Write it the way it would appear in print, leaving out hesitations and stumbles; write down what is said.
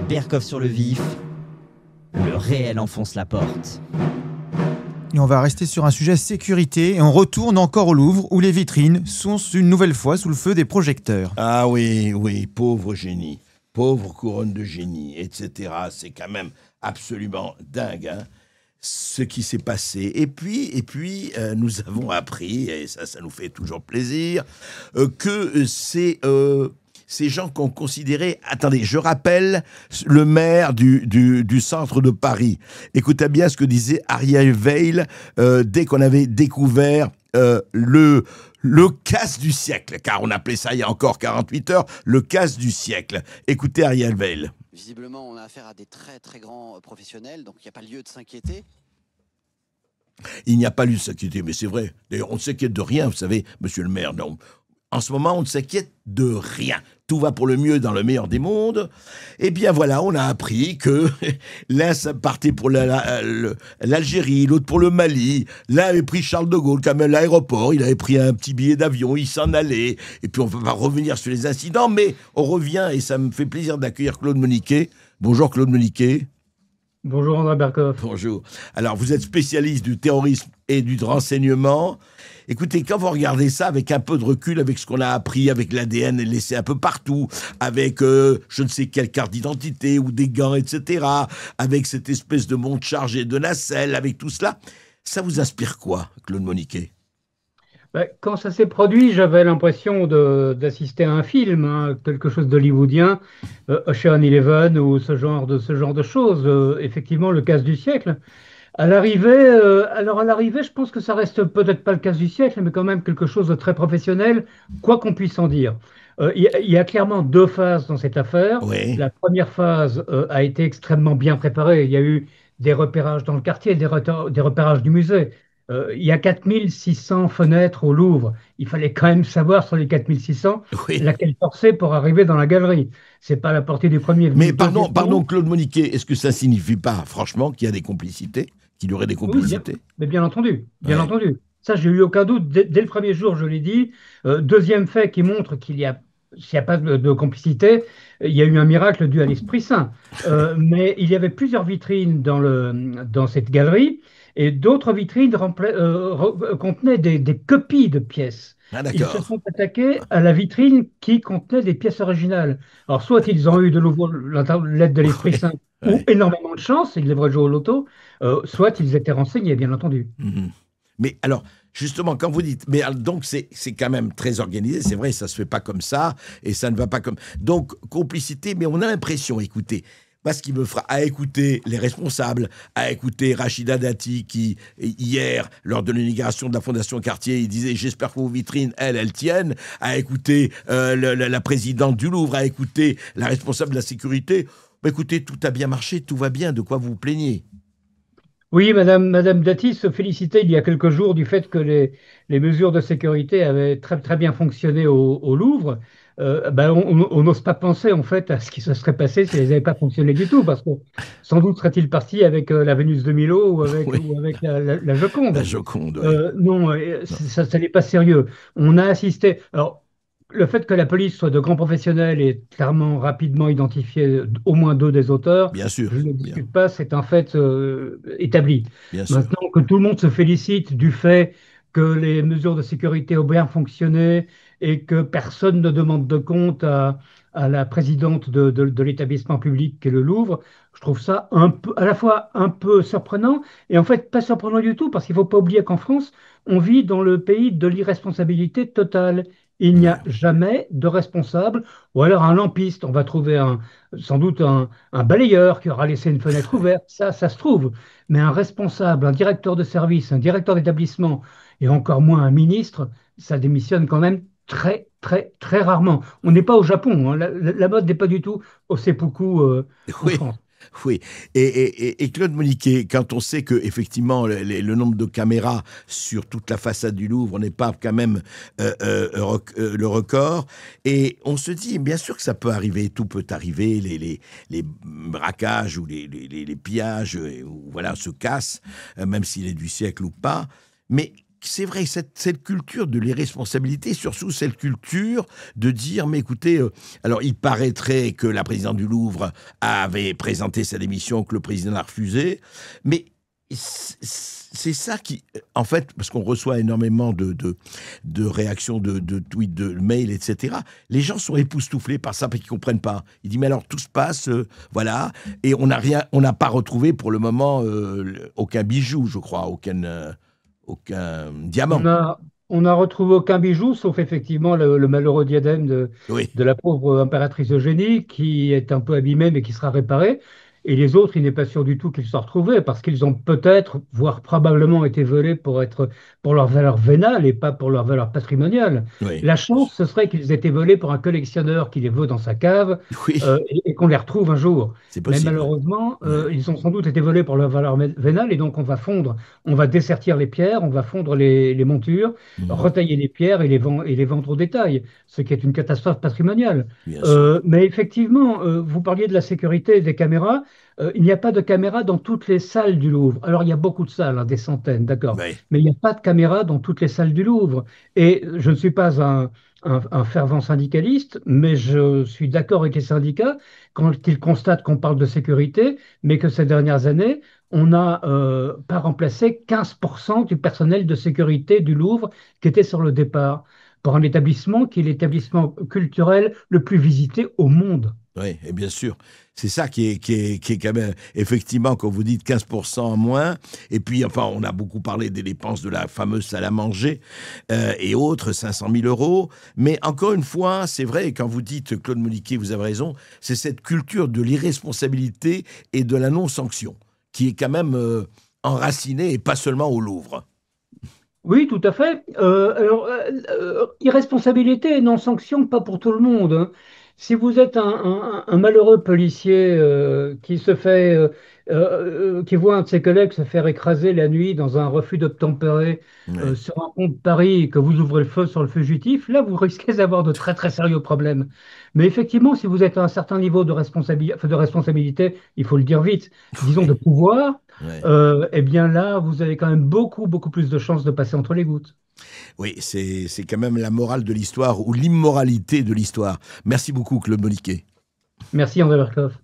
Berkoff sur le vif, le réel enfonce la porte. Et on va rester sur un sujet sécurité et on retourne encore au Louvre où les vitrines sont une nouvelle fois sous le feu des projecteurs. Ah oui, pauvre génie, pauvre couronne de génie, etc. C'est quand même absolument dingue, hein, ce qui s'est passé. Et puis, nous avons appris, et ça nous fait toujours plaisir, que ces gens qu'on considérait... Attendez, je rappelle le maire du centre de Paris. Écoutez bien ce que disait Ariel Veil dès qu'on avait découvert le casse du siècle, car on appelait ça il y a encore 48 heures, le casse du siècle. Écoutez Ariel Veil. Visiblement, on a affaire à des très très grands professionnels, donc il n'y a pas lieu de s'inquiéter. Il n'y a pas lieu de s'inquiéter, mais c'est vrai. D'ailleurs, on ne s'inquiète de rien, vous savez, monsieur le maire. Non. En ce moment, on ne s'inquiète de rien. Tout va pour le mieux dans le meilleur des mondes. Eh bien voilà, on a appris que l'un ça partait pour l'Algérie, l'autre pour le Mali. L'un avait pris Charles de Gaulle quand même à l'aéroport. Il avait pris un petit billet d'avion, il s'en allait. Et puis on ne peut pas revenir sur les incidents, mais on revient et ça me fait plaisir d'accueillir Claude Moniquet. Bonjour Claude Moniquet. Bonjour André Berkoff. Bonjour. Alors, vous êtes spécialiste du terrorisme et du renseignement. Écoutez, quand vous regardez ça avec un peu de recul, avec ce qu'on a appris, avec l'ADN laissé un peu partout, avec je ne sais quelle carte d'identité ou des gants, etc., avec cette espèce de montre chargée de nacelle, avec tout cela, ça vous inspire quoi, Claude Moniquet ? Quand ça s'est produit, j'avais l'impression d'assister à un film, hein, quelque chose d'hollywoodien, Ocean Eleven ou ce genre de choses. Effectivement, le casse du siècle. À l'arrivée, je pense que ça reste peut-être pas le casse du siècle, mais quand même quelque chose de très professionnel, quoi qu'on puisse en dire. Il y a clairement deux phases dans cette affaire. Oui. La première phase a été extrêmement bien préparée. Il y a eu des repérages dans le quartier, des repérages du musée. Il y a 4600 fenêtres au Louvre. Il fallait quand même savoir sur les 4600 Oui. laquelle forcer pour arriver dans la galerie. C'est pas la portée du premier. Mais pardon, Claude Moniquet, est-ce que ça signifie pas, franchement, qu'il y a des complicités ? Qu'il y aurait des complicités ? Oui, mais bien entendu, bien Ouais. entendu. Ça, j'ai eu aucun doute dès le premier jour, je l'ai dit. Deuxième fait qui montre s'il n'y a pas de complicité, il y a eu un miracle dû à l'Esprit Saint. Mais il y avait plusieurs vitrines dans cette galerie et d'autres vitrines contenaient des copies de pièces. Ah, Ils se d'accord. sont attaqués à la vitrine qui contenait des pièces originales. Alors, soit ils ont eu de nouveau l'aide de l'Esprit Saint ou Ouais. énormément de chance, ils devraient jouer au loto, soit ils étaient renseignés, bien entendu. Mhm. Mais alors, justement, quand vous dites, mais donc c'est quand même très organisé, c'est vrai, ça se fait pas comme ça, et ça ne va pas comme... Donc, complicité, mais on a l'impression, écoutez, parce qu'il me fera à écouter les responsables, à écouter Rachida Dati qui, hier, lors de l'inauguration de la Fondation Cartier, il disait « J'espère que vos vitrines, elles tiennent », à écouter la présidente du Louvre, à écouter la responsable de la sécurité. Bah, écoutez, tout a bien marché, tout va bien, de quoi vous vous plaignez ? Oui, Madame Dati se félicitait il y a quelques jours du fait que les mesures de sécurité avaient très, très bien fonctionné au Louvre. On n'ose pas penser en fait à ce qui se serait passé si elles n'avaient pas fonctionné du tout, parce que sans doute serait-il parti avec la Vénus de Milo Oui. ou avec la Joconde. La Joconde, oui. Non, ça n'est pas sérieux. On a assisté. Alors, le fait que la police soit de grands professionnels et clairement rapidement identifié au moins deux des auteurs, Bien sûr, je ne bien, discute pas, c'est un fait établi. bien sûr. Maintenant que tout le monde se félicite du fait que les mesures de sécurité ont bien fonctionné et que personne ne demande de compte à la présidente de l'établissement public qu'est le Louvre, je trouve ça un peu, à la fois un peu surprenant et en fait pas surprenant du tout parce qu'il ne faut pas oublier qu'en France, on vit dans le pays de l'irresponsabilité totale. Il n'y a jamais de responsable, ou alors un lampiste. On va trouver sans doute un balayeur qui aura laissé une fenêtre ouverte. Ça se trouve. Mais un responsable, un directeur de service, un directeur d'établissement, et encore moins un ministre, ça démissionne quand même très, très, très rarement. On n'est pas au Japon, hein. La mode n'est pas du tout au seppuku en Oui, France. oui. Et Claude Moniquet, quand on sait que effectivement le nombre de caméras sur toute la façade du Louvre n'est pas quand même le record, et on se dit bien sûr que ça peut arriver, tout peut arriver, les braquages ou les pillages, ou voilà, se cassent, même s'il est du siècle ou pas. Mais c'est vrai, cette culture de l'irresponsabilité, surtout cette culture de dire, mais écoutez, alors il paraîtrait que la présidente du Louvre avait présenté sa démission, que le président l'a refusé, mais c'est ça qui, en fait, parce qu'on reçoit énormément de réactions, de tweets, de mails, etc. Les gens sont époustouflés par ça parce qu'ils comprennent pas. Ils disent mais alors tout se passe, voilà, et on n'a pas retrouvé pour le moment aucun bijou, je crois, aucun diamant. On n'a retrouvé aucun bijou, sauf effectivement le malheureux diadème Oui, de la pauvre impératrice Eugénie, qui est un peu abîmé, mais qui sera réparé. Et les autres, il n'est pas sûr du tout qu'ils soient retrouvés, parce qu'ils ont peut-être, voire probablement été volés pour leur valeur vénale et pas pour leur valeur patrimoniale. oui, La chance, ce serait qu'ils aient été volés par un collectionneur qui les veut dans sa cave, oui, et qu'on les retrouve un jour. c'est Mais possible. malheureusement, Ouais. ils ont sans doute été volés pour leur valeur vénale, et donc on va dessertir les pierres, on va fondre les montures, Mhm. retailler les pierres et les vendre au détail, ce qui est une catastrophe patrimoniale. Bien sûr. Mais effectivement, vous parliez de la sécurité et des caméras. Il n'y a pas de caméras dans toutes les salles du Louvre. Alors, il y a beaucoup de salles, hein, des centaines, d'accord, Oui, mais il n'y a pas de caméras dans toutes les salles du Louvre. Et je ne suis pas un fervent syndicaliste, mais je suis d'accord avec les syndicats quand ils constatent qu'on parle de sécurité, mais que ces dernières années, on n'a pas remplacé 15% du personnel de sécurité du Louvre qui était sur le départ pour un établissement qui est l'établissement culturel le plus visité au monde. oui, et bien sûr. C'est ça qui est quand même, effectivement, quand vous dites 15% en moins, et puis, enfin, on a beaucoup parlé des dépenses de la fameuse salle à manger et autres, 500 000 euros. Mais encore une fois, c'est vrai, quand vous dites, Claude Moniquet, vous avez raison, c'est cette culture de l'irresponsabilité et de la non-sanction qui est quand même enracinée, et pas seulement au Louvre. Oui, tout à fait. Irresponsabilité et non-sanction, pas pour tout le monde, hein. Si vous êtes un malheureux policier qui voit un de ses collègues se faire écraser la nuit dans un refus d'obtempérer Ouais. sur un pont de Paris et que vous ouvrez le feu sur le fugitif, là, vous risquez d'avoir de très très sérieux problèmes. Mais effectivement, si vous êtes à un certain niveau de responsabilité, il faut le dire vite, disons de Oui, pouvoir, ouais. eh bien là, vous avez quand même beaucoup, beaucoup plus de chances de passer entre les gouttes. Oui, c'est quand même la morale de l'histoire ou l'immoralité de l'histoire. Merci beaucoup, Claude Moniquet. Merci, André Markov.